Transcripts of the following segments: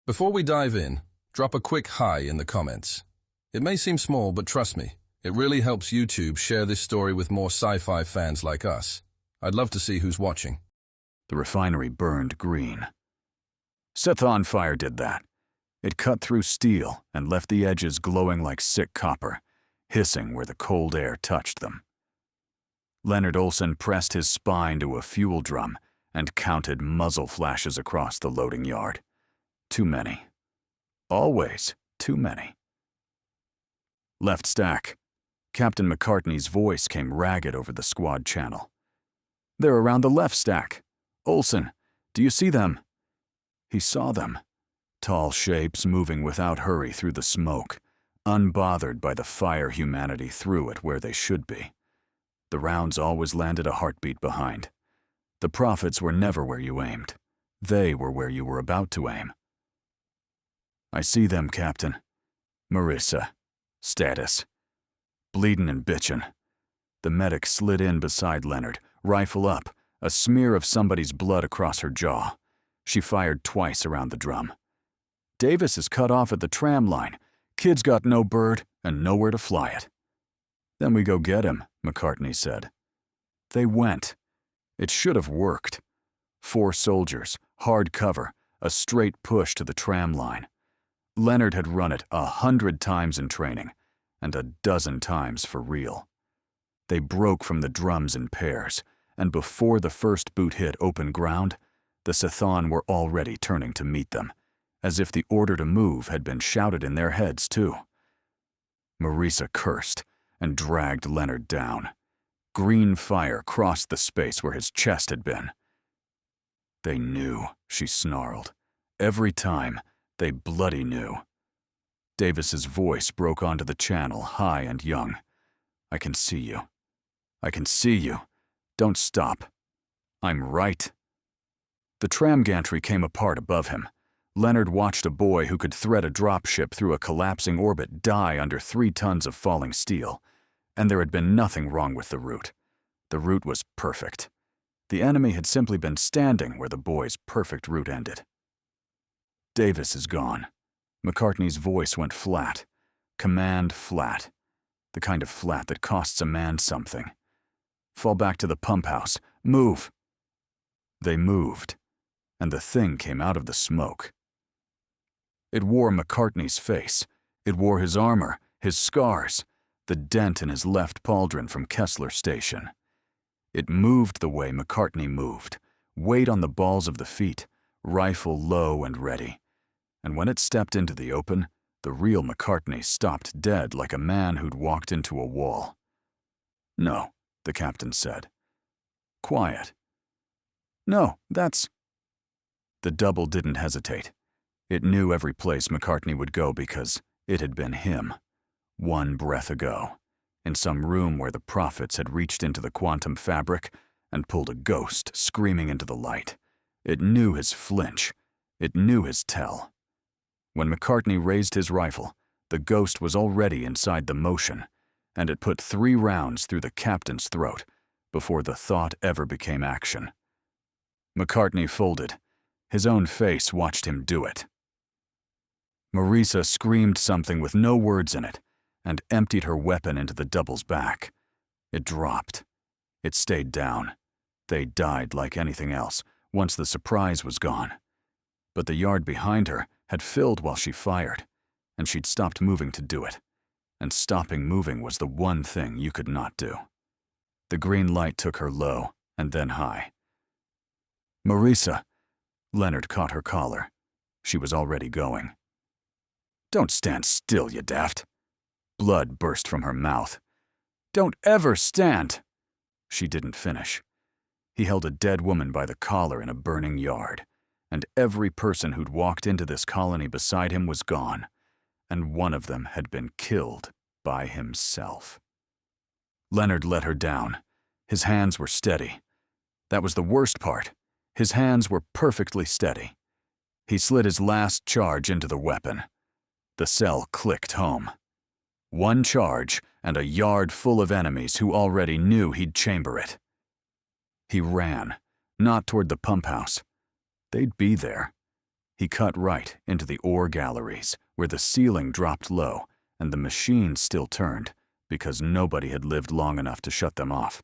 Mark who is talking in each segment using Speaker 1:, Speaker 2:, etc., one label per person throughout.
Speaker 1: Before we dive in, drop a quick hi in the comments. It may seem small, but trust me, it really helps YouTube share this story with more sci-fi fans like us. I'd love to see who's watching.
Speaker 2: The refinery burned green. Sethon fire did that. It cut through steel and left the edges glowing like sick copper, hissing where the cold air touched them. Leonard Olson pressed his spine to a fuel drum and counted muzzle flashes across the loading yard. Too many. Always too many. Left stack. Captain McCartney's voice came ragged over the squad channel. "They're around the left stack. Olson, do you see them?" He saw them. Tall shapes moving without hurry through the smoke, unbothered by the fire humanity threw at where they should be. The rounds always landed a heartbeat behind. The profits were never where you aimed. They were where you were about to aim. "I see them, Captain. Marissa. Status. Bleedin' and bitchin'." The medic slid in beside Leonard, rifle up, a smear of somebody's blood across her jaw. She fired twice around the drum. "Davis is cut off at the tram line. Kid's got no bird and nowhere to fly it." "Then we go get him," McCartney said. They went. It should have worked. 4 soldiers, hard cover, a straight push to the tram line. Leonard had run it 100 times in training, and a dozen times for real. They broke from the drums in pairs, and before the first boot hit open ground, the Sethon were already turning to meet them, as if the order to move had been shouted in their heads too. Marissa cursed and dragged Leonard down. Green fire crossed the space where his chest had been. "They knew," she snarled. "Every time, they bloody knew." Davis's voice broke onto the channel, high and young. "I can see you. I can see you. Don't stop. I'm right." The tram gantry came apart above him. Leonard watched a boy who could thread a dropship through a collapsing orbit die under 3 tons of falling steel. And there had been nothing wrong with the route. The route was perfect. The enemy had simply been standing where the boy's perfect route ended. "Davis is gone." McCartney's voice went flat. Command flat. The kind of flat that costs a man something. "Fall back to the pump house. Move." They moved, and the thing came out of the smoke. It wore McCartney's face. It wore his armor, his scars, the dent in his left pauldron from Kessler Station. It moved the way McCartney moved, weight on the balls of the feet, rifle low and ready. And when it stepped into the open, the real McCartney stopped dead like a man who'd walked into a wall. "No," the captain said. "Quiet." "No, that's—" The double didn't hesitate. It knew every place McCartney would go because it had been him. 1 breath ago, in some room where the prophets had reached into the quantum fabric and pulled a ghost screaming into the light. It knew his flinch. It knew his tell. When McCartney raised his rifle, the ghost was already inside the motion, and it put 3 rounds through the captain's throat before the thought ever became action. McCartney folded. His own face watched him do it. Marissa screamed something with no words in it and emptied her weapon into the double's back. It dropped. It stayed down. They died like anything else once the surprise was gone. But the yard behind her had filled while she fired, and she'd stopped moving to do it. And stopping moving was the one thing you could not do. The green light took her low and then high. "Marissa!" Leonard caught her collar. She was already going. "Don't stand still, you daft." Blood burst from her mouth. "Don't ever stand!" She didn't finish. He held a dead woman by the collar in a burning yard, and every person who'd walked into this colony beside him was gone, and one of them had been killed by himself. Leonard let her down. His hands were steady. That was the worst part. His hands were perfectly steady. He slid his last charge into the weapon. The cell clicked home. 1 charge and a yard full of enemies who already knew he'd chamber it. He ran, not toward the pump house. They'd be there. He cut right into the ore galleries, where the ceiling dropped low and the machines still turned because nobody had lived long enough to shut them off.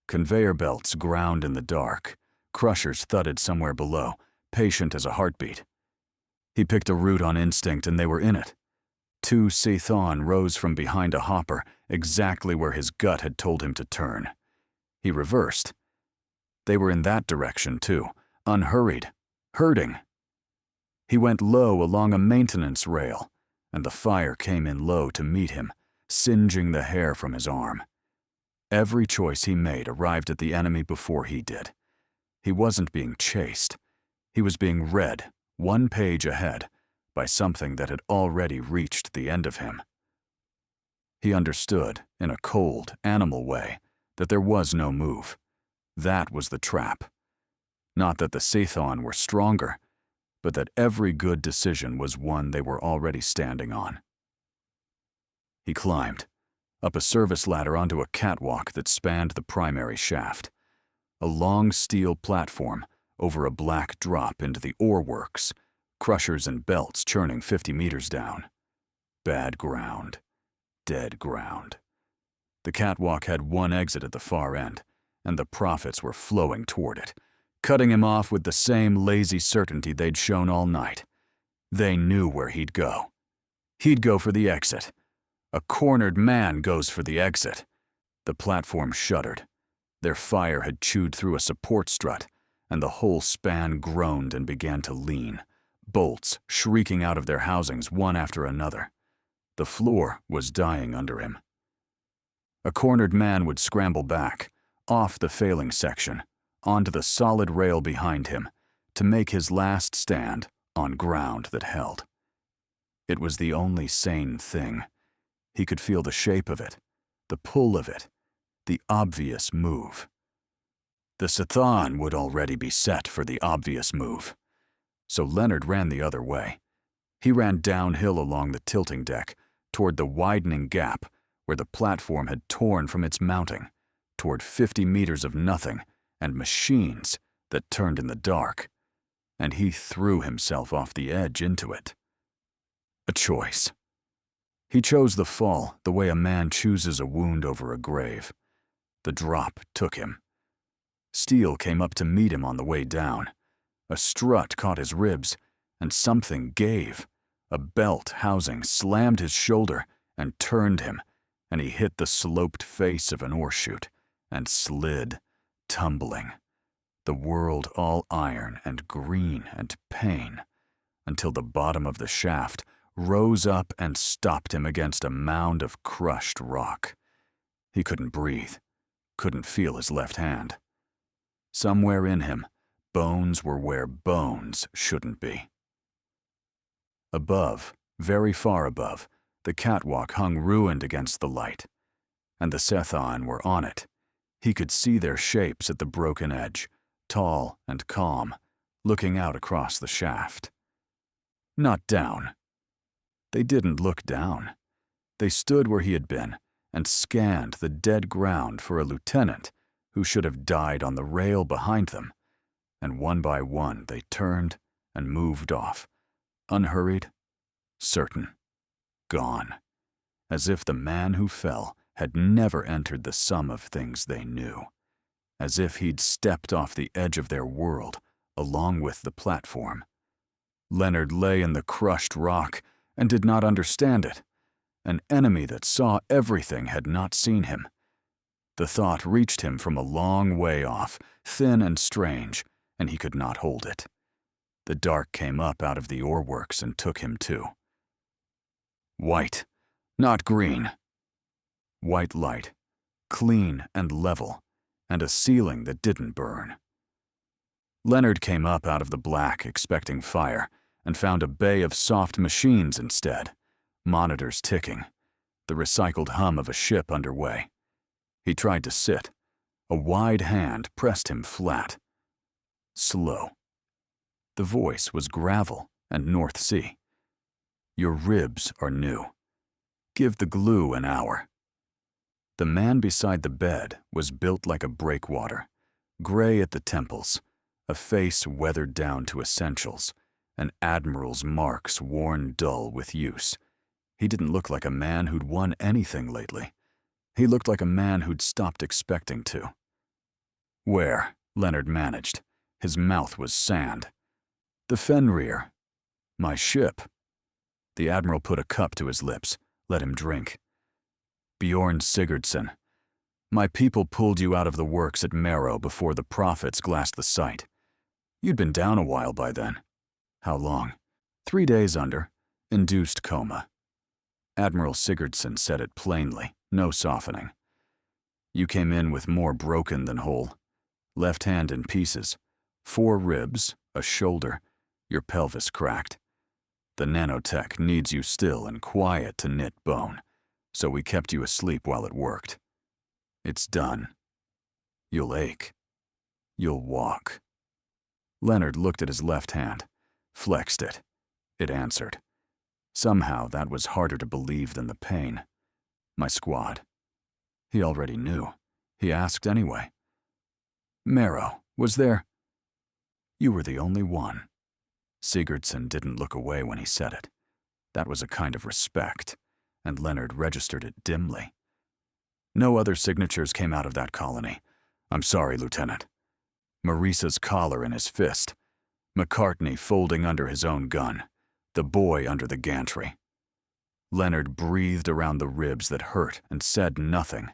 Speaker 2: Conveyor belts ground in the dark. Crushers thudded somewhere below, patient as a heartbeat. He picked a route on instinct and they were in it. 2 Sethon rose from behind a hopper, exactly where his gut had told him to turn. He reversed. They were in that direction too, unhurried, hurting. He went low along a maintenance rail, and the fire came in low to meet him, singeing the hair from his arm. Every choice he made arrived at the enemy before he did. He wasn't being chased. He was being read, 1 page ahead, by something that had already reached the end of him. He understood, in a cold, animal way, that there was no move. That was the trap. Not that the Sethon were stronger, but that every good decision was one they were already standing on. He climbed, up a service ladder onto a catwalk that spanned the primary shaft. A long steel platform over a black drop into the ore works, crushers and belts churning 50 meters down. Bad ground. Dead ground. The catwalk had 1 exit at the far end, and the profits were flowing toward it, cutting him off with the same lazy certainty they'd shown all night. They knew where he'd go. He'd go for the exit. A cornered man goes for the exit. The platform shuddered. Their fire had chewed through a support strut, and the whole span groaned and began to lean, bolts shrieking out of their housings one after another. The floor was dying under him. A cornered man would scramble back, off the failing section, onto the solid rail behind him, to make his last stand on ground that held. It was the only sane thing. He could feel the shape of it, the pull of it, the obvious move. The Sethon would already be set for the obvious move. So Leonard ran the other way. He ran downhill along the tilting deck, toward the widening gap where the platform had torn from its mounting, toward 50 meters of nothing and machines that turned in the dark, and he threw himself off the edge into it. A choice. He chose the fall the way a man chooses a wound over a grave. The drop took him. Steel came up to meet him on the way down. A strut caught his ribs, and something gave. A belt housing slammed his shoulder and turned him, and he hit the sloped face of an ore chute and slid, tumbling, the world all iron and green and pain, until the bottom of the shaft rose up and stopped him against a mound of crushed rock. He couldn't breathe, couldn't feel his left hand. Somewhere in him, bones were where bones shouldn't be. Above, very far above, the catwalk hung ruined against the light, and the Sethon were on it. He could see their shapes at the broken edge, tall and calm, looking out across the shaft. Not down. They didn't look down. They stood where he had been and scanned the dead ground for a lieutenant who should have died on the rail behind them, and one by one they turned and moved off, unhurried, certain, gone, as if the man who fell had never entered the sum of things they knew, as if he'd stepped off the edge of their world along with the platform. Leonard lay in the crushed rock and did not understand it. An enemy that saw everything had not seen him. The thought reached him from a long way off, thin and strange, and he could not hold it. The dark came up out of the ore works and took him too. White, not green. White light, clean and level, and a ceiling that didn't burn. Leonard came up out of the black expecting fire and found a bay of soft machines instead, monitors ticking, the recycled hum of a ship underway. He tried to sit. A wide hand pressed him flat. Slow. The voice was gravel and North Sea. Your ribs are new. Give the glue an hour. The man beside the bed was built like a breakwater, gray at the temples, a face weathered down to essentials, an admiral's marks worn dull with use. He didn't look like a man who'd won anything lately. He looked like a man who'd stopped expecting to. "Where?" Leonard managed. His mouth was sand. "The Fenrir. My ship." The admiral put a cup to his lips, let him drink. "Bjorn Sigurdsson. My people pulled you out of the works at Marrow before the prophets glassed the site. You'd been down a while by then. How long?" 3 days under. Induced coma. Admiral Sigurdsson said it plainly, no softening. "You came in with more broken than whole. Left hand in pieces. 4 ribs, a shoulder, your pelvis cracked. The nanotech needs you still and quiet to knit bone, so we kept you asleep while it worked. It's done. You'll ache. You'll walk." Leonard looked at his left hand, flexed it. It answered. Somehow that was harder to believe than the pain. "My squad." He already knew. He asked anyway. "Marrow, was there?" "You were the only one." Sigurdsson didn't look away when he said it. That was a kind of respect, and Leonard registered it dimly. "No other signatures came out of that colony. I'm sorry, Lieutenant." Marisa's collar in his fist. McCartney folding under his own gun. The boy under the gantry. Leonard breathed around the ribs that hurt and said nothing,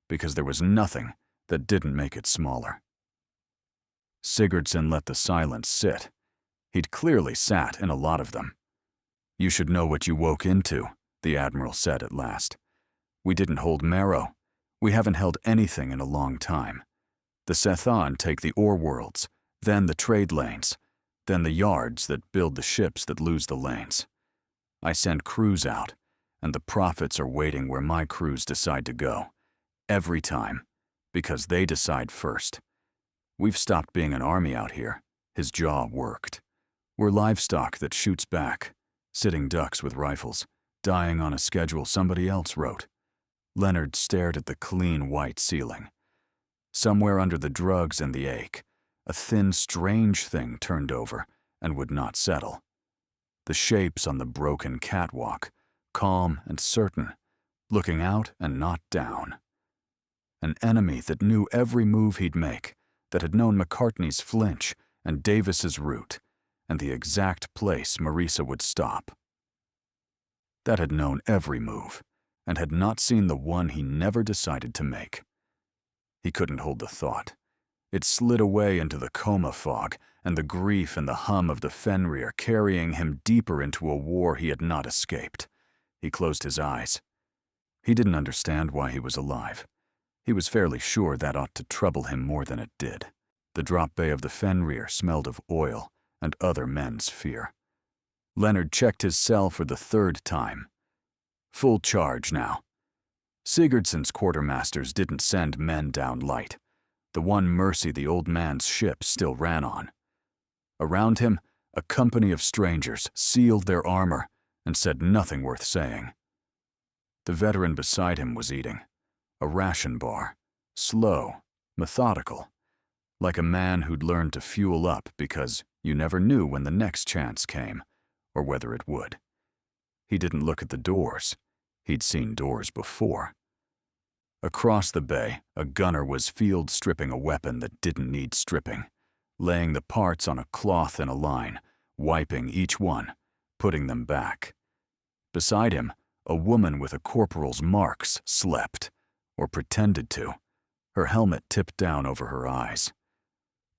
Speaker 2: because there was nothing that didn't make it smaller. Sigurdsson let the silence sit. He'd clearly sat in a lot of them. "You should know what you woke into," the Admiral said at last. "We didn't hold Marrow. We haven't held anything in a long time. The Sethan take the ore worlds, then the trade lanes, then the yards that build the ships that lose the lanes. I send crews out, and the prophets are waiting where my crews decide to go. Every time, because they decide first. We've stopped being an army out here." His jaw worked. "We're livestock that shoots back, sitting ducks with rifles, dying on a schedule somebody else wrote." Leonard stared at the clean white ceiling. Somewhere under the drugs and the ache, a thin, strange thing turned over and would not settle. The shapes on the broken catwalk, calm and certain, looking out and not down. An enemy that knew every move he'd make, that had known McCartney's flinch and Davis's route, and the exact place Marisa would stop. That had known every move, and had not seen the one he never decided to make. He couldn't hold the thought. It slid away into the coma fog, and the grief and the hum of the Fenrir carrying him deeper into a war he had not escaped. He closed his eyes. He didn't understand why he was alive. He was fairly sure that ought to trouble him more than it did. The drop bay of the Fenrir smelled of oil and other men's fear. Leonard checked his cell for the 3rd time. Full charge now. Sigurdsson's quartermasters didn't send men down light. The one Mercy the old man's ship still ran on. Around him, a company of strangers sealed their armor and said nothing worth saying. The veteran beside him was eating. A ration bar. Slow, methodical. Like a man who'd learned to fuel up because you never knew when the next chance came, or whether it would. He didn't look at the doors. He'd seen doors before. Across the bay, a gunner was field stripping a weapon that didn't need stripping, laying the parts on a cloth in a line, wiping each one, putting them back. Beside him, a woman with a corporal's marks slept, or pretended to, her helmet tipped down over her eyes.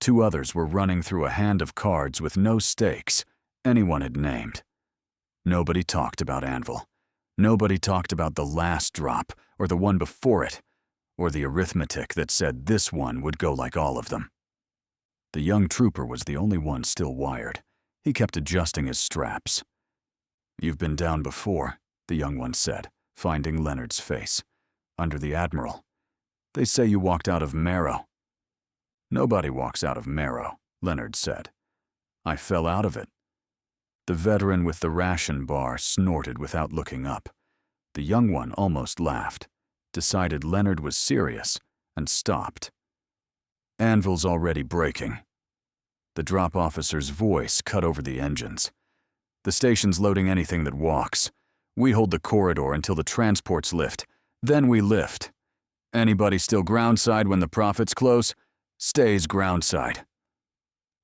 Speaker 2: 2 others were running through a hand of cards with no stakes anyone had named. Nobody talked about Anvil. Nobody talked about the last drop, or the one before it, or the arithmetic that said this one would go like all of them. The young trooper was the only one still wired. He kept adjusting his straps. "You've been down before," the young one said, finding Leonard's face. "Under the Admiral. They say you walked out of Marrow." "Nobody walks out of Marrow," Leonard said. "I fell out of it." The veteran with the ration bar snorted without looking up. The young one almost laughed, decided Leonard was serious, and stopped. "Anvil's already breaking." The drop officer's voice cut over the engines. "The station's loading anything that walks. We hold the corridor until the transports lift. Then we lift. Anybody still groundside when the profits close, stays groundside."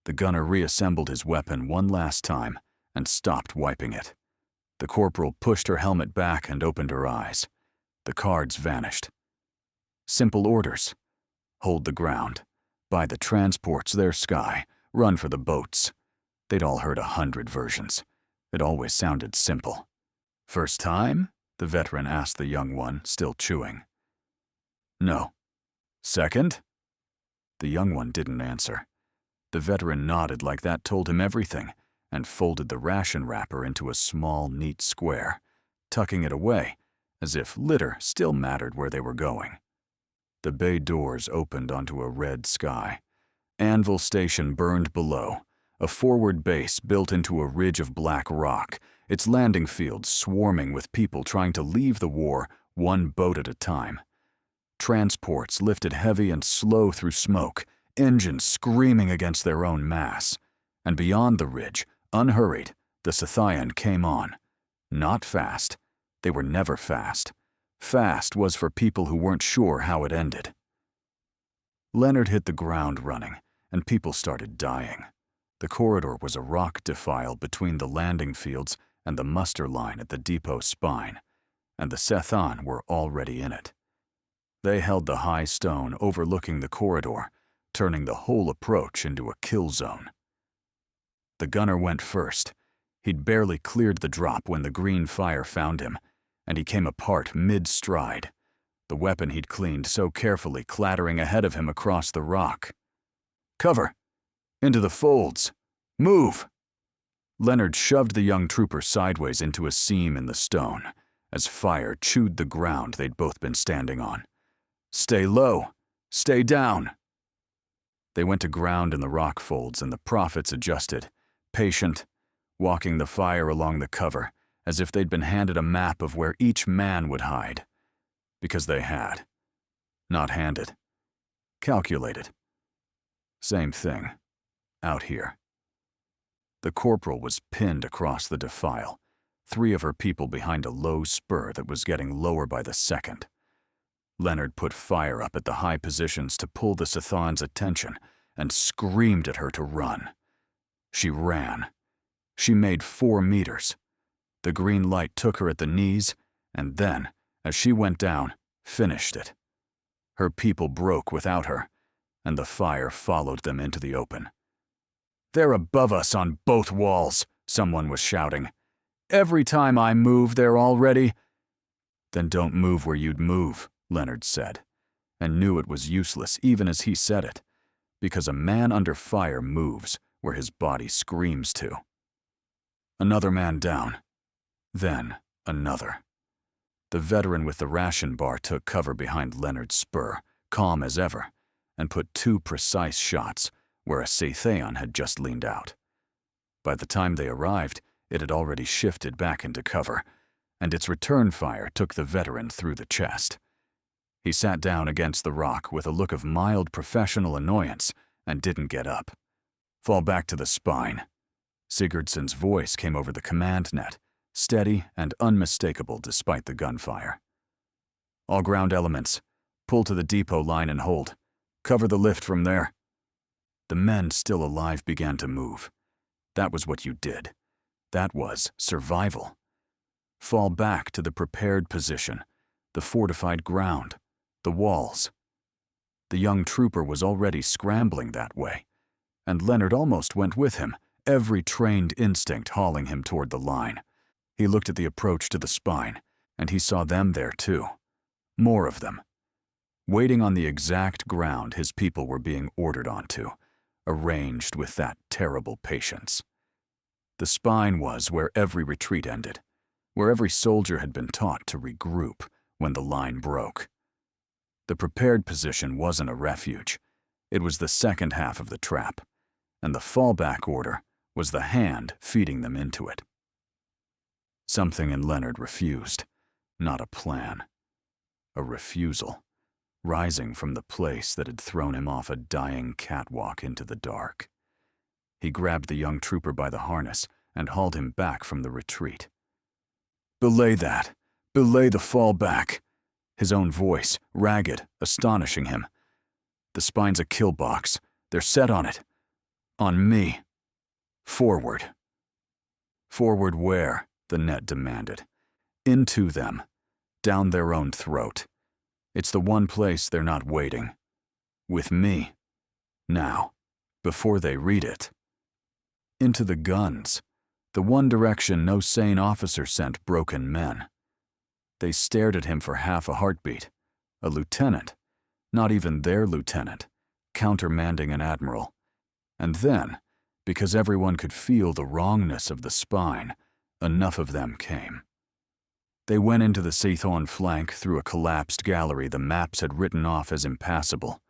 Speaker 2: The gunner reassembled his weapon one last time and stopped wiping it. The corporal pushed her helmet back and opened her eyes. The cards vanished. Simple orders. Hold the ground. Buy the transports, their sky. Run for the boats. They'd all heard 100 versions. It always sounded simple. "First time?" the veteran asked the young one, still chewing. "No." "Second?" The young one didn't answer. The veteran nodded like that told him everything and folded the ration wrapper into a small, neat square, tucking it away as if litter still mattered where they were going. The bay doors opened onto a red sky. Anvil Station burned below, a forward base built into a ridge of black rock, its landing fields swarming with people trying to leave the war one boat at a time. Transports lifted heavy and slow through smoke, engines screaming against their own mass. And beyond the ridge, unhurried, the Scythian came on. Not fast. They were never fast. Fast was for people who weren't sure how it ended. Leonard hit the ground running, and people started dying. The corridor was a rock defile between the landing fields and the muster line at the depot spine, and the Sethan were already in it. They held the high stone overlooking the corridor, turning the whole approach into a kill zone. The gunner went first. He'd barely cleared the drop when the green fire found him, and he came apart mid-stride, the weapon he'd cleaned so carefully clattering ahead of him across the rock. "Cover! Into the folds! Move!" Leonard shoved the young trooper sideways into a seam in the stone, as fire chewed the ground they'd both been standing on. "Stay low! Stay down!" They went to ground in the rock folds, and the prophets adjusted, patient, walking the fire along the cover, as if they'd been handed a map of where each man would hide. Because they had. Not handed. Calculated. Same thing. Out here. The corporal was pinned across the defile, 3 of her people behind a low spur that was getting lower by the second. Leonard put fire up at the high positions to pull the Scythian's attention and screamed at her to run. She ran. She made 4 meters. The green light took her at the knees, and then, as she went down, finished it. Her people broke without her, and the fire followed them into the open. "They're above us on both walls," someone was shouting. "Every time I move, they're already—" "Then don't move where you'd move," Leonard said, and knew it was useless even as he said it, because a man under fire moves where his body screams to. Another man down. Then another. The veteran with the ration bar took cover behind Leonard's spur, calm as ever, and put 2 precise shots where a Scythian had just leaned out. By the time they arrived, it had already shifted back into cover, and its return fire took the veteran through the chest. He sat down against the rock with a look of mild professional annoyance and didn't get up. "Fall back to the spine." Sigurdsson's voice came over the command net, steady and unmistakable despite the gunfire. "All ground elements, pull to the depot line and hold. Cover the lift from there." The men still alive began to move. That was what you did. That was survival. Fall back to the prepared position, the fortified ground, the walls. The young trooper was already scrambling that way, and Leonard almost went with him, every trained instinct hauling him toward the line. He looked at the approach to the spine, and he saw them there too. More of them. Waiting on the exact ground his people were being ordered onto, arranged with that terrible patience. The spine was where every retreat ended, where every soldier had been taught to regroup when the line broke. The prepared position wasn't a refuge. It was the second half of the trap, and the fallback order was the hand feeding them into it. Something in Leonard refused, not a plan. A refusal, rising from the place that had thrown him off a dying catwalk into the dark. He grabbed the young trooper by the harness and hauled him back from the retreat. "Belay that! Belay the fall back!" His own voice, ragged, astonishing him. "The spine's a kill box. They're set on it. On me. Forward." "Forward where?" the net demanded. "Into them. Down their own throat. It's the one place they're not waiting. With me. Now. Before they read it." Into the guns. The one direction no sane officer sent broken men. They stared at him for half a heartbeat. A lieutenant. Not even their lieutenant. Countermanding an admiral. And then, because everyone could feel the wrongness of the spine, enough of them came. They went into the Scython flank through a collapsed gallery the maps had written off as impassable.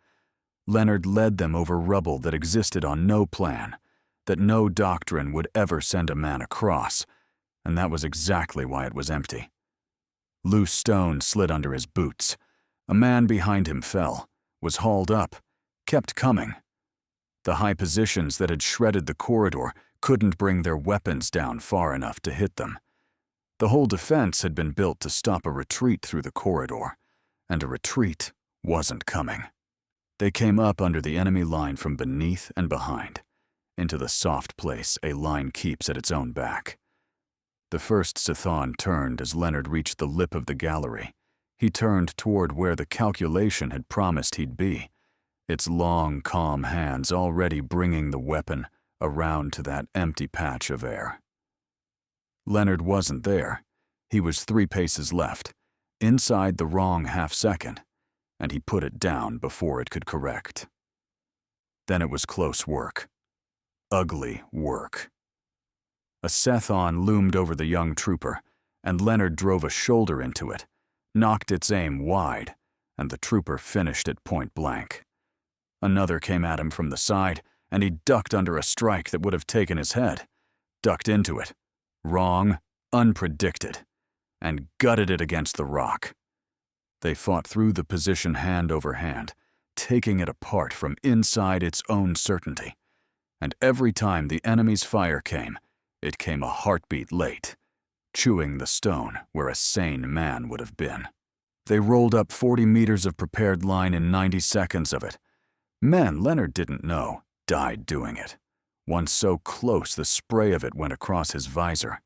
Speaker 2: Leonard led them over rubble that existed on no plan, that no doctrine would ever send a man across, and that was exactly why it was empty. Loose stones slid under his boots. A man behind him fell, was hauled up, kept coming. The high positions that had shredded the corridor couldn't bring their weapons down far enough to hit them. The whole defense had been built to stop a retreat through the corridor, and a retreat wasn't coming. They came up under the enemy line from beneath and behind, into the soft place a line keeps at its own back. The first Scython turned as Leonard reached the lip of the gallery. He turned toward where the calculation had promised he'd be, its long, calm hands already bringing the weapon around to that empty patch of air. Leonard wasn't there. He was 3 paces left, inside the wrong half-second, and he put it down before it could correct. Then it was close work. Ugly work. A Scython loomed over the young trooper, and Leonard drove a shoulder into it, knocked its aim wide, and the trooper finished it point blank. Another came at him from the side, and he ducked under a strike that would have taken his head, ducked into it, wrong, unpredicted, and gutted it against the rock. They fought through the position hand over hand, taking it apart from inside its own certainty. And every time the enemy's fire came, it came a heartbeat late, chewing the stone where a sane man would have been. They rolled up 40 meters of prepared line in 90 seconds of it. Men Leonard didn't know died doing it. One so close the spray of it went across his visor.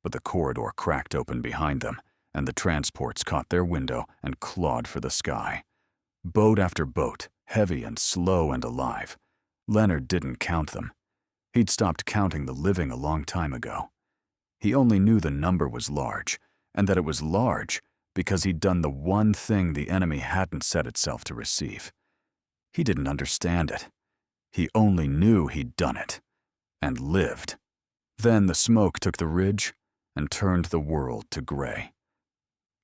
Speaker 2: But the corridor cracked open behind them, and the transports caught their window and clawed for the sky. Boat after boat, heavy and slow and alive. Leonard didn't count them. He'd stopped counting the living a long time ago. He only knew the number was large, and that it was large because he'd done the one thing the enemy hadn't set itself to receive. He didn't understand it. He only knew he'd done it, and lived. Then the smoke took the ridge and turned the world to gray.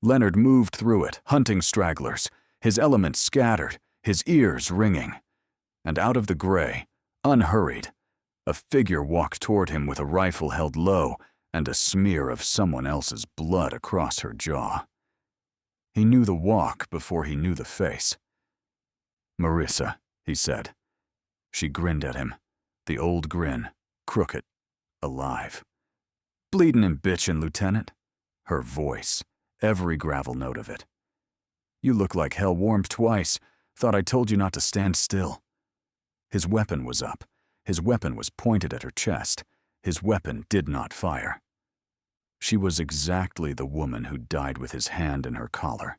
Speaker 2: Leonard moved through it, hunting stragglers, his elements scattered, his ears ringing. And out of the gray, unhurried, a figure walked toward him with a rifle held low and a smear of someone else's blood across her jaw. He knew the walk before he knew the face. "Marissa," he said. She grinned at him, the old grin, crooked, alive. "Bleedin' and bitchin', Lieutenant." Her voice, every gravel note of it. "You look like hell warmed twice. Thought I told you not to stand still." His weapon was up. His weapon was pointed at her chest. His weapon did not fire. She was exactly the woman who died with his hand in her collar.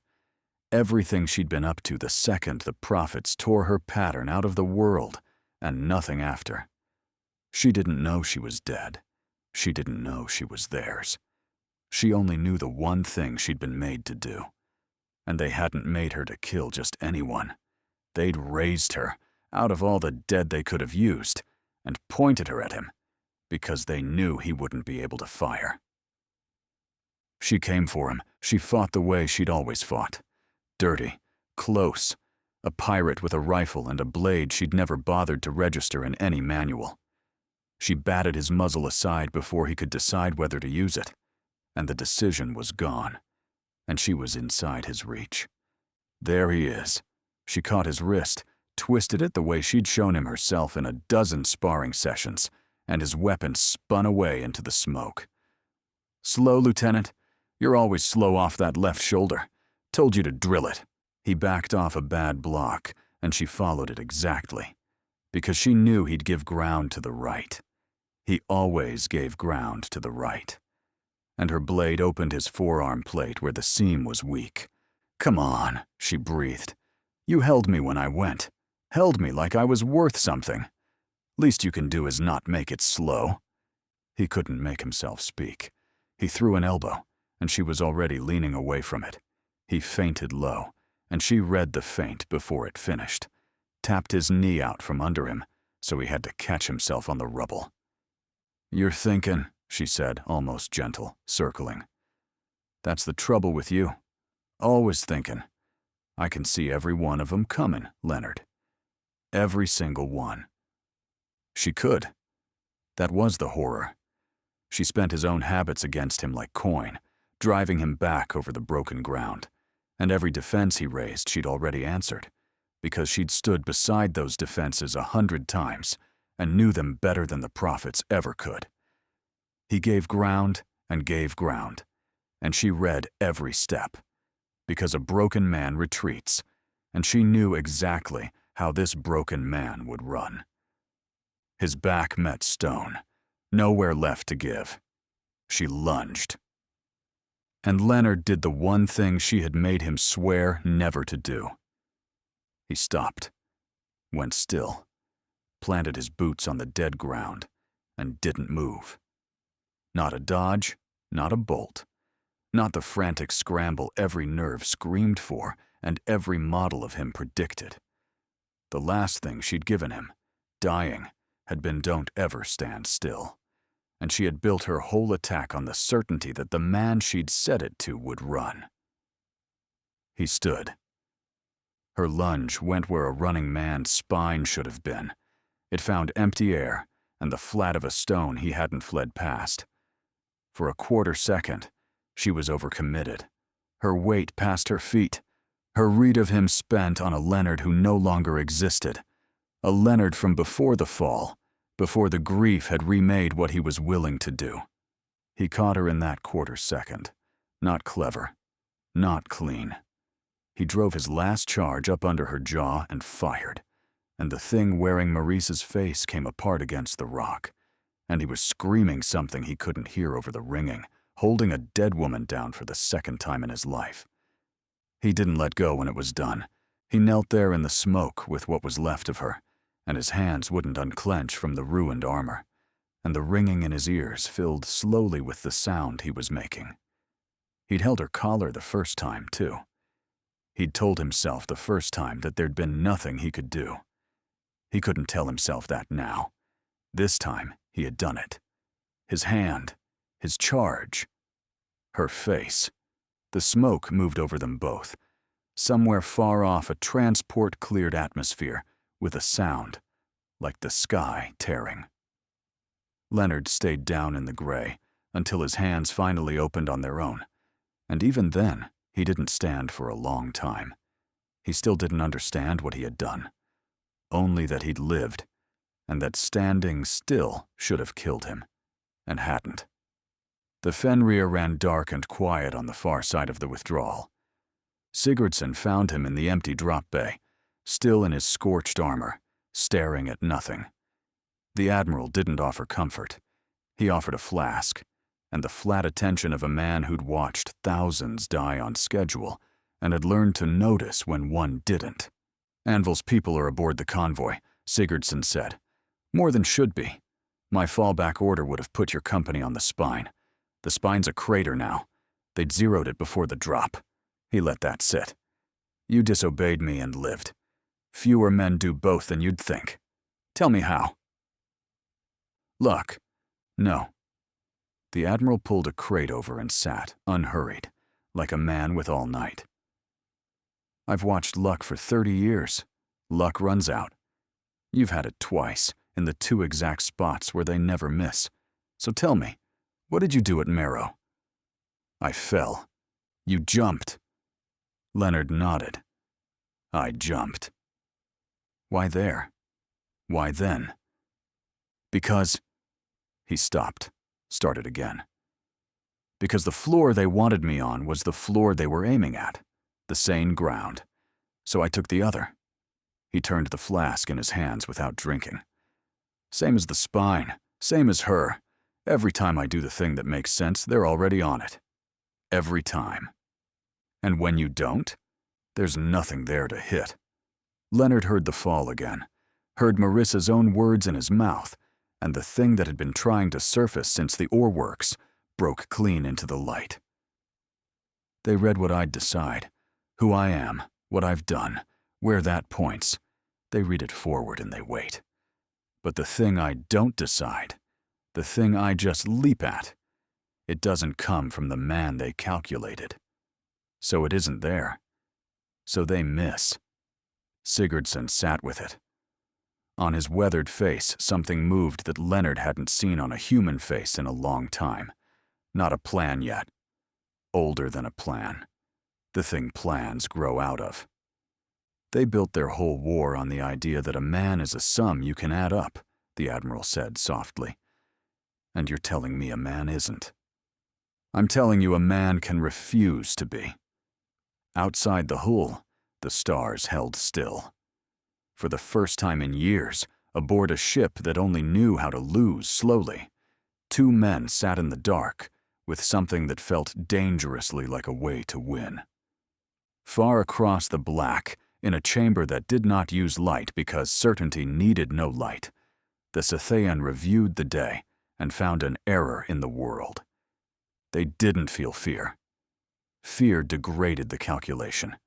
Speaker 2: Everything she'd been up to the second the prophets tore her pattern out of the world, and nothing after. She didn't know she was dead. She didn't know she was theirs. She only knew the one thing she'd been made to do. And they hadn't made her to kill just anyone. They'd raised her, out of all the dead they could have used, and pointed her at him, because they knew he wouldn't be able to fire. She came for him. She fought the way she'd always fought. Dirty, close, a pirate with a rifle and a blade she'd never bothered to register in any manual. She batted his muzzle aside before he could decide whether to use it, and the decision was gone, and she was inside his reach. There he is. She caught his wrist, twisted it the way she'd shown him herself in a dozen sparring sessions, and his weapon spun away into the smoke. "Slow, Lieutenant. You're always slow off that left shoulder. Told you to drill it." He backed off a bad block, and she followed it exactly, because she knew he'd give ground to the right. He always gave ground to the right. And her blade opened his forearm plate where the seam was weak. "Come on," she breathed. "You held me when I went. Held me like I was worth something. Least you can do is not make it slow." He couldn't make himself speak. He threw an elbow, and she was already leaning away from it. He feinted low, and she read the feint before it finished. Tapped his knee out from under him, so he had to catch himself on the rubble. "You're thinking," she said, almost gentle, circling. "That's the trouble with you. Always thinking. I can see every one of 'em coming, Leonard. Every single one." She could. That was the horror. She spent his own habits against him like coin, driving him back over the broken ground. And every defense he raised she'd already answered, because she'd stood beside those defenses 100 times and knew them better than the prophets ever could. He gave ground, and she read every step, because a broken man retreats, and she knew exactly how this broken man would run. His back met stone, nowhere left to give. She lunged. And Leonard did the one thing she had made him swear never to do. He stopped, went still, planted his boots on the dead ground, and didn't move. Not a dodge, not a bolt, not the frantic scramble every nerve screamed for and every model of him predicted. The last thing she'd given him, dying, had been "don't ever stand still," and she had built her whole attack on the certainty that the man she'd said it to would run. He stood. Her lunge went where a running man's spine should have been. It found empty air and the flat of a stone he hadn't fled past. For a quarter second, she was overcommitted, her weight past her feet, her read of him spent on a Leonard who no longer existed, a Leonard from before the fall, before the grief had remade what he was willing to do. He caught her in that quarter second. Not clever. Not clean. He drove his last charge up under her jaw and fired, and the thing wearing Maurice's face came apart against the rock, and he was screaming something he couldn't hear over the ringing, holding a dead woman down for the second time in his life. He didn't let go when it was done. He knelt there in the smoke with what was left of her, and his hands wouldn't unclench from the ruined armor, and the ringing in his ears filled slowly with the sound he was making. He'd held her collar the first time, too. He'd told himself the first time that there'd been nothing he could do. He couldn't tell himself that now. This time, he had done it. His hand, his charge, her face. The smoke moved over them both. Somewhere far off, a transport-cleared atmosphere with a sound, like the sky tearing. Leonard stayed down in the gray until his hands finally opened on their own, and even then, he didn't stand for a long time. He still didn't understand what he had done, only that he'd lived, and that standing still should have killed him, and hadn't. The Fenrir ran dark and quiet on the far side of the withdrawal. Sigurdsson found him in the empty drop bay, still in his scorched armor, staring at nothing. The Admiral didn't offer comfort. He offered a flask, and the flat attention of a man who'd watched thousands die on schedule and had learned to notice when one didn't. "Anvil's people are aboard the convoy," Sigurdsson said. "More than should be. My fallback order would have put your company on the spine. The spine's a crater now. They'd zeroed it before the drop. He let that sit. You disobeyed me and lived. Fewer men do both than you'd think. Tell me how." "Luck. No." The Admiral pulled a crate over and sat, unhurried, like a man with all night. "I've watched luck for 30 years. Luck runs out. You've had it twice, in the 2 exact spots where they never miss. So tell me, what did you do at Marrow?" "I fell. You jumped." Leonard nodded. "I jumped." Why there? Why then? Because... He stopped, started again. Because the floor they wanted me on was the floor they were aiming at, the sane ground. So I took the other. He turned the flask in his hands without drinking. Same as the spine, same as her. Every time I do the thing that makes sense, they're already on it. Every time. And when you don't, there's nothing there to hit. Leonard heard the fall again, heard Marissa's own words in his mouth, and the thing that had been trying to surface since the ore works broke clean into the light. They read what I'd decide, who I am, what I've done, where that points. They read it forward and they wait. But the thing I don't decide, the thing I just leap at, it doesn't come from the man they calculated. So it isn't there. So they miss. Sigurdsson sat with it. On his weathered face, something moved that Leonard hadn't seen on a human face in a long time. Not a plan yet. Older than a plan. The thing plans grow out of. They built their whole war on the idea that a man is a sum you can add up, the Admiral said softly. And you're telling me a man isn't. I'm telling you a man can refuse to be. Outside the hull, the stars held still. For the first time in years, aboard a ship that only knew how to lose slowly, two men sat in the dark with something that felt dangerously like a way to win. Far across the black, in a chamber that did not use light because certainty needed no light, the Scythian reviewed the day and found an error in the world. They didn't feel fear. Fear degraded the calculation.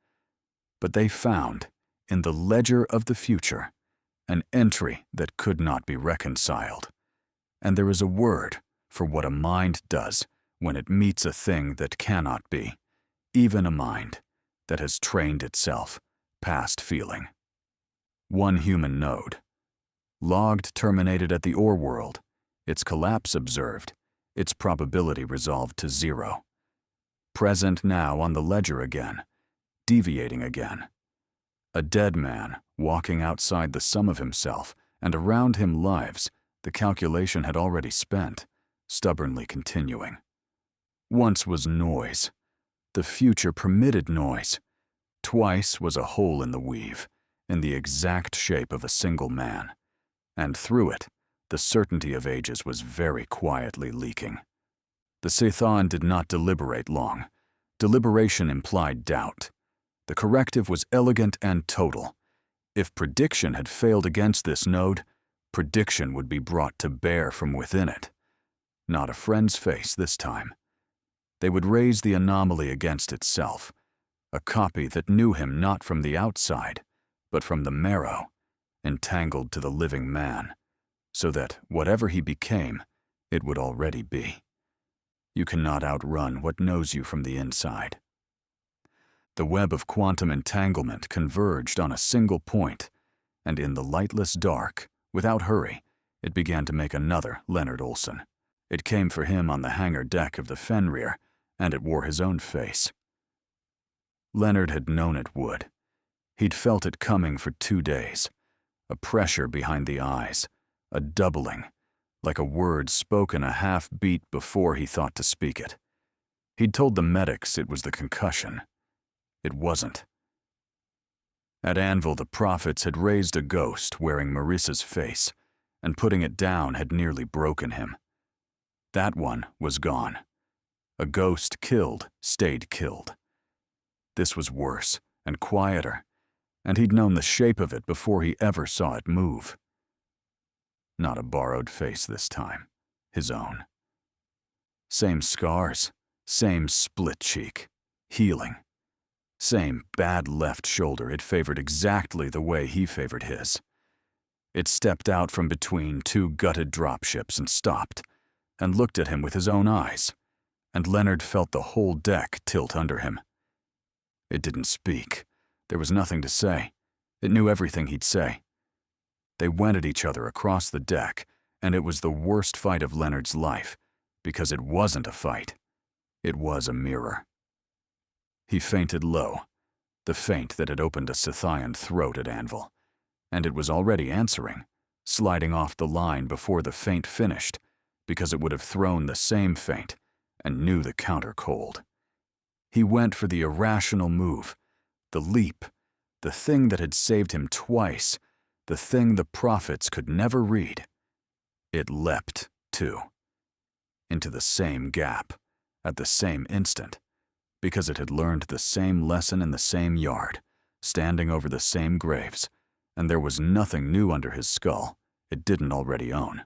Speaker 2: But they found, in the ledger of the future, an entry that could not be reconciled. And there is a word for what a mind does when it meets a thing that cannot be, even a mind that has trained itself past feeling. One human node. Logged terminated at the ore world, its collapse observed, its probability resolved to 0. Present now on the ledger again, deviating again. A dead man walking outside the sum of himself, and around him lives the calculation had already spent, stubbornly continuing. Once was noise. The future permitted noise. Twice was a hole in the weave, in the exact shape of a single man. And through it, the certainty of ages was very quietly leaking. The Scythian did not deliberate long. Deliberation implied doubt. The corrective was elegant and total. If prediction had failed against this node, prediction would be brought to bear from within it. Not a friend's face this time. They would raise the anomaly against itself, a copy that knew him not from the outside, but from the marrow, entangled to the living man, so that whatever he became, it would already be. You cannot outrun what knows you from the inside. The web of quantum entanglement converged on a single point, and in the lightless dark, without hurry, it began to make another Leonard Olson. It came for him on the hangar deck of the Fenrir, and it wore his own face. Leonard had known it would. He'd felt it coming for 2 days. A pressure behind the eyes, a doubling, like a word spoken a half-beat before he thought to speak it. He'd told the medics it was the concussion. It wasn't. At Anvil, the prophets had raised a ghost wearing Marissa's face, and putting it down had nearly broken him. That one was gone. A ghost killed stayed killed. This was worse and quieter, and he'd known the shape of it before he ever saw it move. Not a borrowed face this time, his own. Same scars, same split cheek, healing. Same bad left shoulder it favored exactly the way he favored his. It stepped out from between 2 gutted dropships and stopped, and looked at him with his own eyes, and Leonard felt the whole deck tilt under him. It didn't speak. There was nothing to say. It knew everything he'd say. They went at each other across the deck, and it was the worst fight of Leonard's life, because it wasn't a fight. It was a mirror. He fainted low, the faint that had opened a Scythian throat at Anvil, And it was already answering, sliding off the line before the feint finished, because it would have thrown the same feint and knew the counter cold. He went for the irrational move, the leap, the thing that had saved him twice, the thing the prophets could never read. It leapt, too, into the same gap, at the same instant, because it had learned the same lesson in the same yard, standing over the same graves, and there was nothing new under his skull it didn't already own.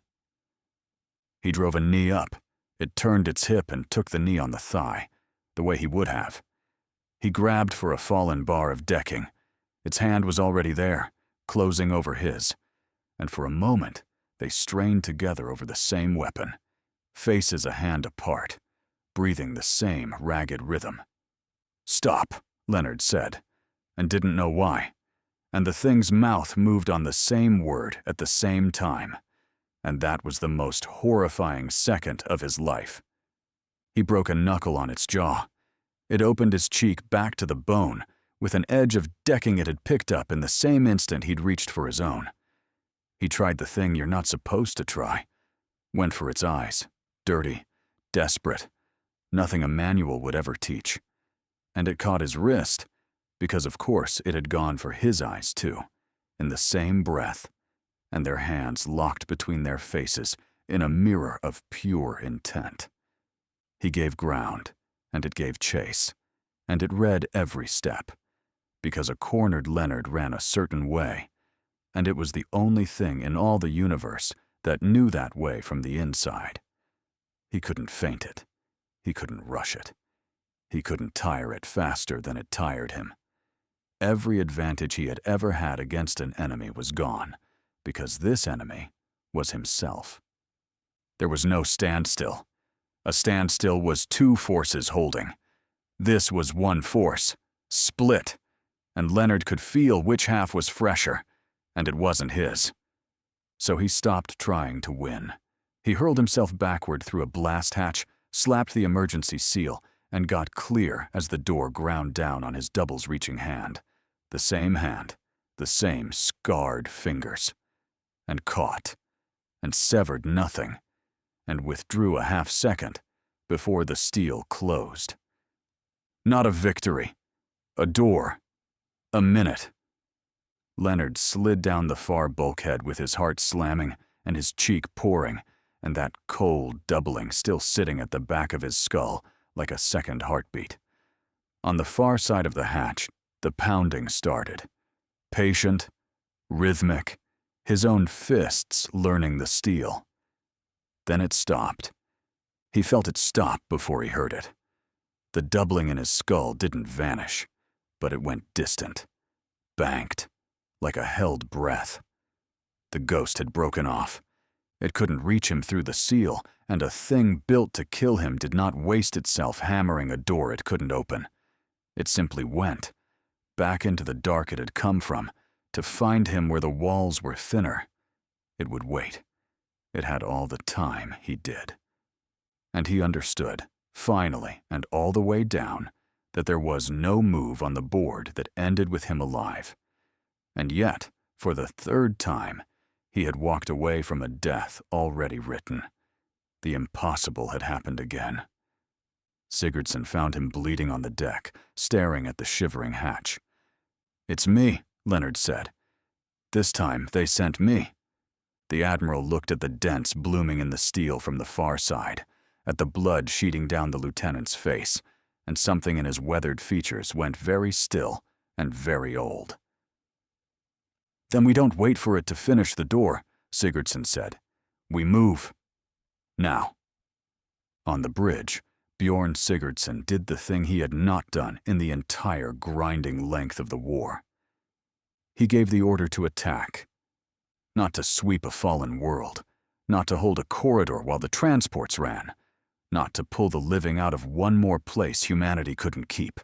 Speaker 2: He drove a knee up. It turned its hip and took the knee on the thigh, the way he would have. He grabbed for a fallen bar of decking. Its hand was already there, closing over his, and for a moment they strained together over the same weapon, faces a hand apart, breathing the same ragged rhythm. "Stop," Leonard said, and didn't know why. And the thing's mouth moved on the same word at the same time, and that was the most horrifying second of his life. He broke a knuckle on its jaw. It opened his cheek back to the bone, with an edge of decking it had picked up in the same instant he'd reached for his own. He tried the thing you're not supposed to try. Went for its eyes, dirty, desperate, nothing a manual would ever teach. And it caught his wrist, because of course it had gone for his eyes too, in the same breath, and their hands locked between their faces in a mirror of pure intent. He gave ground, and it gave chase, and it read every step, because a cornered Leonard ran a certain way, and it was the only thing in all the universe that knew that way from the inside. He couldn't feint it. He couldn't rush it. He couldn't tire it faster than it tired him. Every advantage he had ever had against an enemy was gone, because this enemy was himself. There was no standstill. A standstill was two forces holding. This was one force, split, and Leonard could feel which half was fresher, and it wasn't his. So he stopped trying to win. He hurled himself backward through a blast hatch, slapped the emergency seal, and got clear as the door ground down on his doubles-reaching hand. The same hand, the same scarred fingers, and caught, and severed nothing, and withdrew a half-second before the steel closed. Not a victory, a door, a minute. Leonard slid down the far bulkhead with his heart slamming and his cheek pouring, and that cold doubling still sitting at the back of his skull like a second heartbeat. On the far side of the hatch, the pounding started. Patient, rhythmic, his own fists learning the steel. Then it stopped. He felt it stop before he heard it. The doubling in his skull didn't vanish, but it went distant, banked, like a held breath. The ghost had broken off. It couldn't reach him through the seal, and a thing built to kill him did not waste itself hammering a door it couldn't open. It simply went, back into the dark it had come from, to find him where the walls were thinner. It would wait. It had all the time he did. And he understood, finally and all the way down, that there was no move on the board that ended with him alive. And yet, for the third time, he had walked away from a death already written. The impossible had happened again. Sigurdsson found him bleeding on the deck, staring at the shivering hatch. "It's me," Leonard said. "This time they sent me." The Admiral looked at the dents blooming in the steel from the far side, at the blood sheeting down the lieutenant's face, and something in his weathered features went very still and very old. "Then we don't wait for it to finish the door," Sigurdsson said. "We move. Now." On the bridge, Bjorn Sigurdsson did the thing he had not done in the entire grinding length of the war. He gave the order to attack. Not to sweep a fallen world, not to hold a corridor while the transports ran, not to pull the living out of one more place humanity couldn't keep.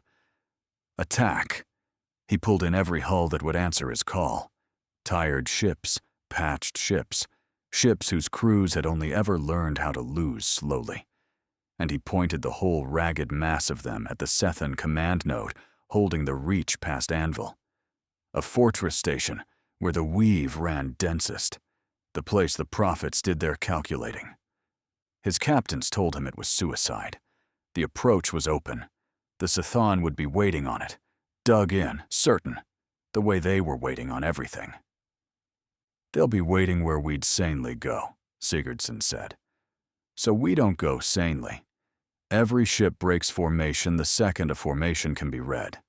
Speaker 2: Attack. He pulled in every hull that would answer his call. Tired ships, patched ships, ships whose crews had only ever learned how to lose slowly. And he pointed the whole ragged mass of them at the Sethan command node holding the reach past Anvil. A fortress station where the weave ran densest, the place the prophets did their calculating. His captains told him it was suicide. The approach was open. The Sithon would be waiting on it, dug in, certain, the way they were waiting on everything. "They'll be waiting where we'd sanely go," Sigurdsson said. "So we don't go sanely. Every ship breaks formation the second a formation can be read.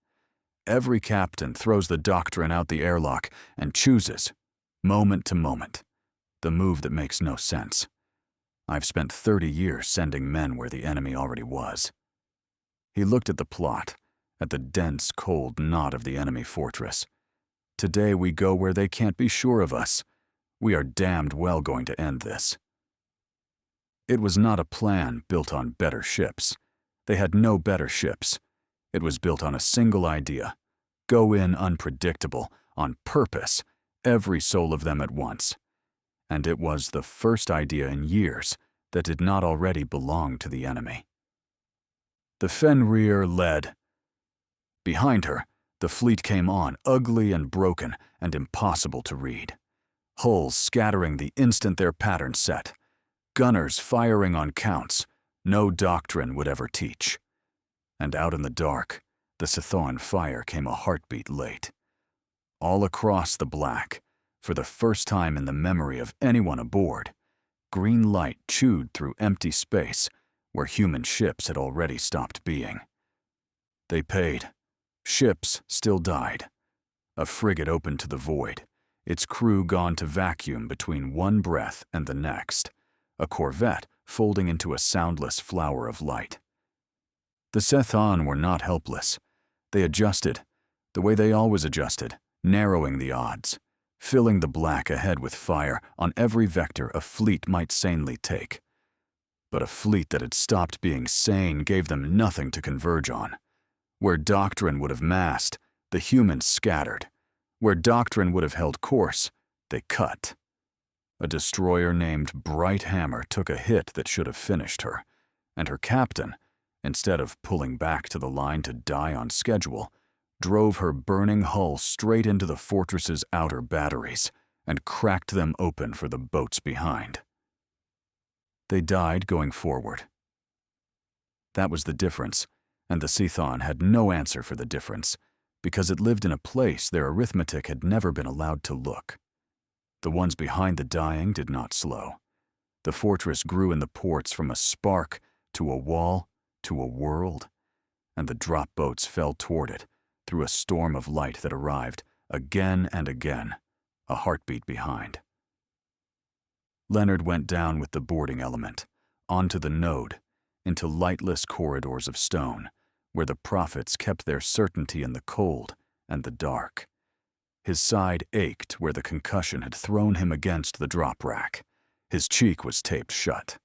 Speaker 2: Every captain throws the doctrine out the airlock and chooses, moment to moment, the move that makes no sense. I've spent 30 years sending men where the enemy already was." He looked at the plot, at the dense, cold knot of the enemy fortress. "Today we go where they can't be sure of us. We are damned well going to end this." It was not a plan built on better ships. They had no better ships. It was built on a single idea. Go in unpredictable, on purpose, every soul of them at once. And it was the first idea in years that did not already belong to the enemy. The Fenrir led. Behind her, the fleet came on, ugly and broken and impossible to read. Hulls scattering the instant their pattern set. Gunners firing on counts no doctrine would ever teach. And out in the dark, the Sithon fire came a heartbeat late. All across the black, for the first time in the memory of anyone aboard, green light chewed through empty space where human ships had already stopped being. They paid. Ships still died. A frigate opened to the void, its crew gone to vacuum between one breath and the next, a corvette folding into a soundless flower of light. The Sithon were not helpless. They adjusted, the way they always adjusted, narrowing the odds, filling the black ahead with fire on every vector a fleet might sanely take. But a fleet that had stopped being sane gave them nothing to converge on. Where doctrine would have massed, the humans scattered. Where doctrine would have held course, they cut. A destroyer named Bright Hammer took a hit that should have finished her, and her captain, instead of pulling back to the line to die on schedule, drove her burning hull straight into the fortress's outer batteries and cracked them open for the boats behind. They died going forward. That was the difference, and the Sithon had no answer for the difference, because it lived in a place their arithmetic had never been allowed to look. The ones behind the dying did not slow. The fortress grew in the ports from a spark to a wall to a world, and the drop boats fell toward it through a storm of light that arrived again and again, a heartbeat behind. Leonard went down with the boarding element, onto the node, into lightless corridors of stone, where the prophets kept their certainty in the cold and the dark. His side ached where the concussion had thrown him against the drop rack. His cheek was taped shut,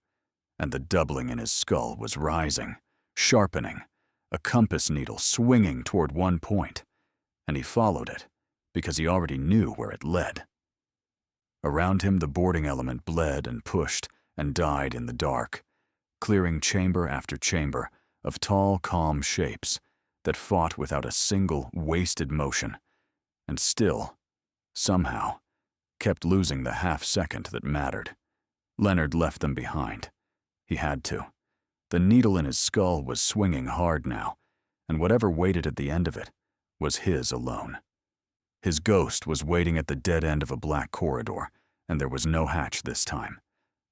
Speaker 2: and the doubling in his skull was rising, sharpening, a compass needle swinging toward one point, and he followed it because he already knew where it led. Around him the boarding element bled and pushed and died in the dark, clearing chamber after chamber of tall, calm shapes that fought without a single wasted motion, and still, somehow, kept losing the half-second that mattered. Leonard left them behind. He had to. The needle in his skull was swinging hard now, and whatever waited at the end of it was his alone. His ghost was waiting at the dead end of a black corridor, and there was no hatch this time.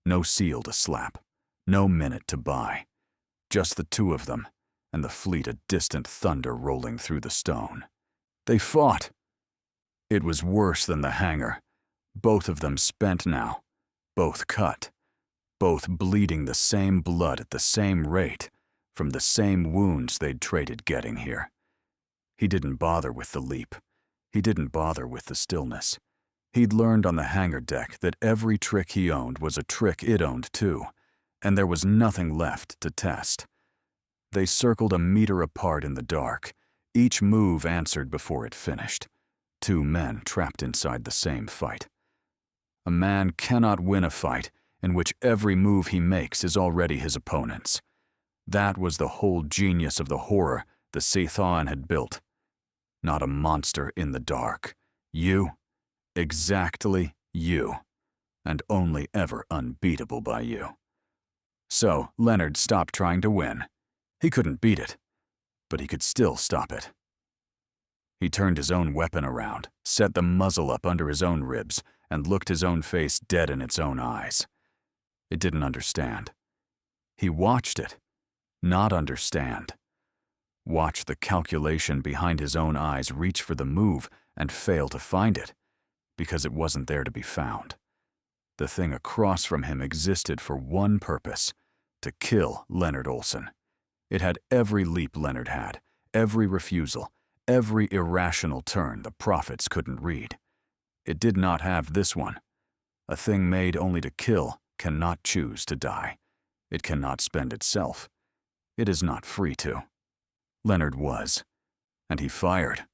Speaker 2: No seal to slap. No minute to buy. Just the two of them, and the fleet of distant thunder rolling through the stone. They fought. It was worse than the hangar. Both of them spent now. Both cut. Both bleeding the same blood at the same rate, from the same wounds they'd traded getting here. He didn't bother with the leap. He didn't bother with the stillness. He'd learned on the hangar deck that every trick he owned was a trick it owned too, and there was nothing left to test. They circled a meter apart in the dark, each move answered before it finished. Two men trapped inside the same fight. A man cannot win a fight in which every move he makes is already his opponent's. That was the whole genius of the horror the Sithon had built. Not a monster in the dark. You Exactly you, and only ever unbeatable by you. So Leonard stopped trying to win. He couldn't beat it, but he could still stop it. He turned his own weapon around, set the muzzle up under his own ribs, and looked his own face dead in its own eyes. It didn't understand. He watched it, not understand. Watched the calculation behind his own eyes reach for the move and fail to find it, because it wasn't there to be found. The thing across from him existed for one purpose: to kill Leonard Olson. It had every leap Leonard had, every refusal, every irrational turn the prophets couldn't read. It did not have this one. A thing made only to kill cannot choose to die. It cannot spend itself. It is not free to. Leonard was, and he fired.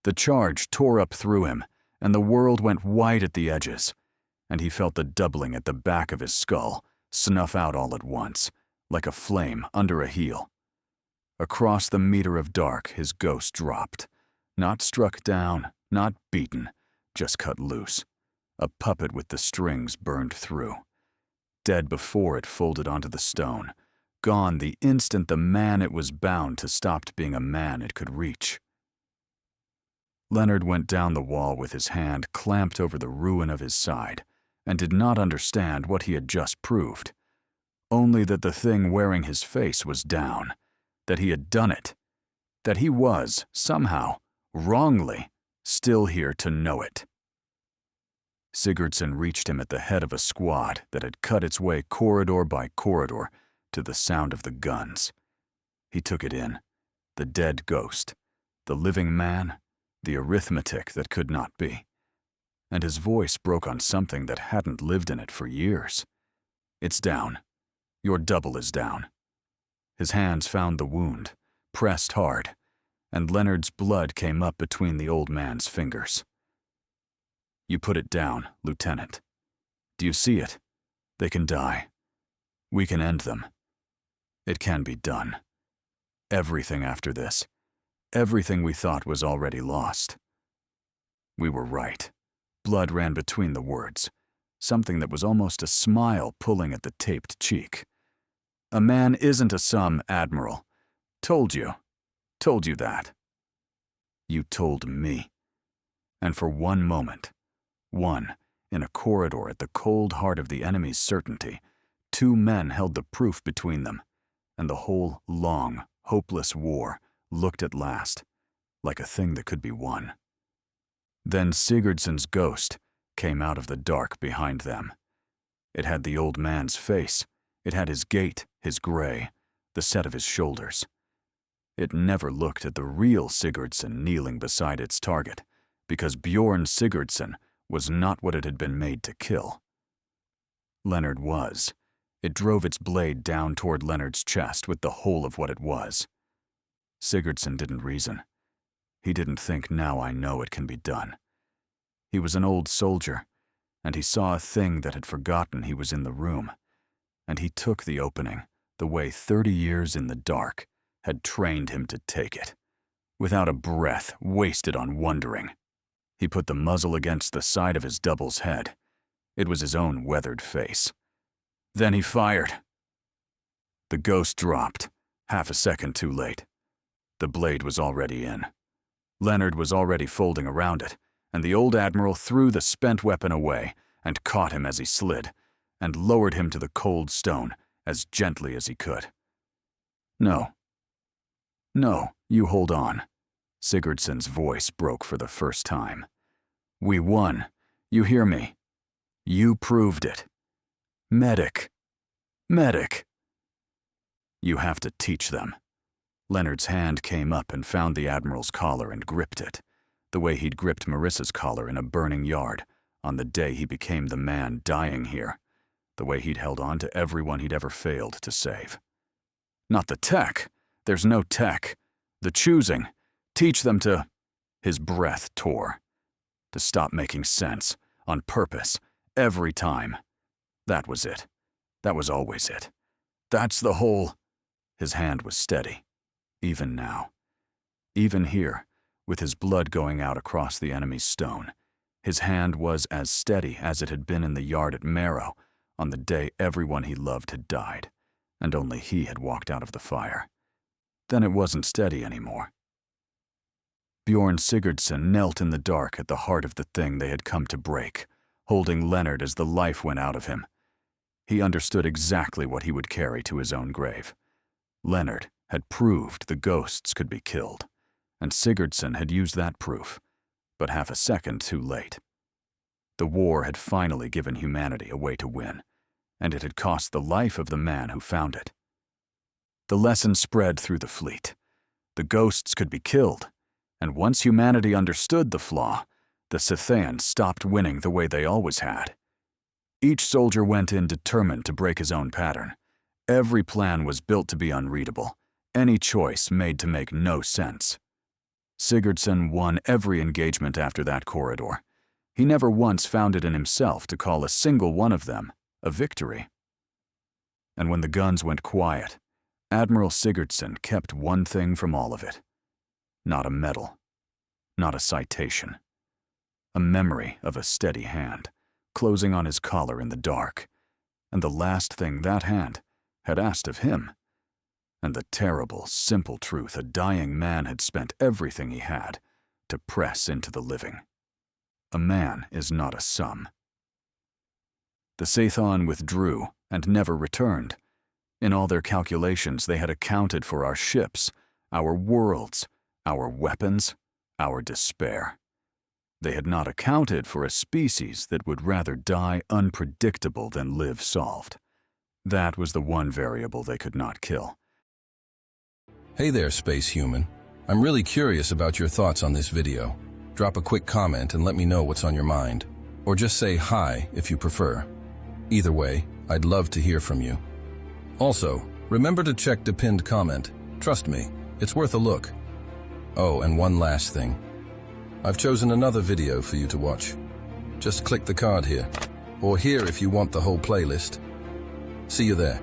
Speaker 2: The charge tore up through him, and the world went white at the edges, and he felt the doubling at the back of his skull snuff out all at once, like a flame under a heel. Across the meter of dark, his ghost dropped. Not struck down, not beaten, just cut loose. A puppet with the strings burned through. Dead before it folded onto the stone. Gone the instant the man it was bound to stopped being a man it could reach. Leonard went down the wall with his hand clamped over the ruin of his side, and did not understand what he had just proved. Only that the thing wearing his face was down, that he had done it, that he was, somehow, wrongly, still here to know it. Sigurdsson reached him at the head of a squad that had cut its way corridor by corridor to the sound of the guns. He took it in, the dead ghost, the living man, the arithmetic that could not be. And his voice broke on something that hadn't lived in it for years. It's down. Your double is down. His hands found the wound, pressed hard, and Leonard's blood came up between the old man's fingers. You put it down, Lieutenant. Do you see it? They can die. We can end them. It can be done. Everything after this, everything we thought was already lost. We were right. Blood ran between the words, something that was almost a smile pulling at the taped cheek. A man isn't a sum, Admiral. Told you that. You told me. And for one moment, in a corridor at the cold heart of the enemy's certainty, two men held the proof between them, and the whole long, hopeless war looked at last like a thing that could be won. Then Sigurdsson's ghost came out of the dark behind them. It had the old man's face. It had his gait, his gray, the set of his shoulders. It never looked at the real Sigurdsson kneeling beside its target, because Bjorn Sigurdsson was not what it had been made to kill. Leonard was. It drove its blade down toward Leonard's chest with the whole of what it was. Sigurdsson didn't reason. He didn't think, now I know it can be done. He was an old soldier, and he saw a thing that had forgotten he was in the room, and he took the opening the way 30 years in the dark had trained him to take it, without a breath wasted on wondering. He put the muzzle against the side of his double's head. It was his own weathered face. Then he fired. The ghost dropped, half a second too late. The blade was already in. Leonard was already folding around it, and the old admiral threw the spent weapon away and caught him as he slid, and lowered him to the cold stone as gently as he could. No, you hold on. Sigurdsson's voice broke for the first time. We won. You hear me? You proved it. Medic. You have to teach them. Leonard's hand came up and found the Admiral's collar and gripped it, the way he'd gripped Marissa's collar in a burning yard on the day he became the man dying here, the way he'd held on to everyone he'd ever failed to save. Not the tech. There's no tech. The choosing. Teach them to... His breath tore. To stop making sense, on purpose, every time. That was it. That was always it. That's the whole... His hand was steady. Even now. Even here, with his blood going out across the enemy's stone, His hand was as steady as it had been in the yard at Marrow on the day everyone he loved had died, and only he had walked out of the fire. Then it wasn't steady anymore. Bjorn Sigurdsson knelt in the dark at the heart of the thing they had come to break, holding Leonard as the life went out of him. He understood exactly what he would carry to his own grave. Leonard had proved the ghosts could be killed, and Sigurdsson had used that proof, but half a second too late. The war had finally given humanity a way to win, and it had cost the life of the man who found it. The lesson spread through the fleet. The ghosts could be killed, and once humanity understood the flaw, the Scythians stopped winning the way they always had. Each soldier went in determined to break his own pattern. Every plan was built to be unreadable, any choice made to make no sense. Sigurdsson won every engagement after that corridor. He never once found it in himself to call a single one of them a victory. And when the guns went quiet, Admiral Sigurdsson kept one thing from all of it. Not a medal, not a citation. A memory of a steady hand, closing on his collar in the dark, and the last thing that hand had asked of him, and the terrible, simple truth a dying man had spent everything he had to press into the living. A man is not a sum. The Scythians withdrew and never returned. In all their calculations, they had accounted for our ships, our worlds, our weapons, our despair. They had not accounted for a species that would rather die unpredictable than live solved. That was the one variable they could not kill.
Speaker 1: Hey there, space human. I'm really curious about your thoughts on this video. Drop a quick comment and let me know what's on your mind. Or just say hi if you prefer. Either way, I'd love to hear from you. Also, remember to check the pinned comment. Trust me, it's worth a look. Oh, and one last thing. I've chosen another video for you to watch. Just click the card here, or here if you want the whole playlist. See you there.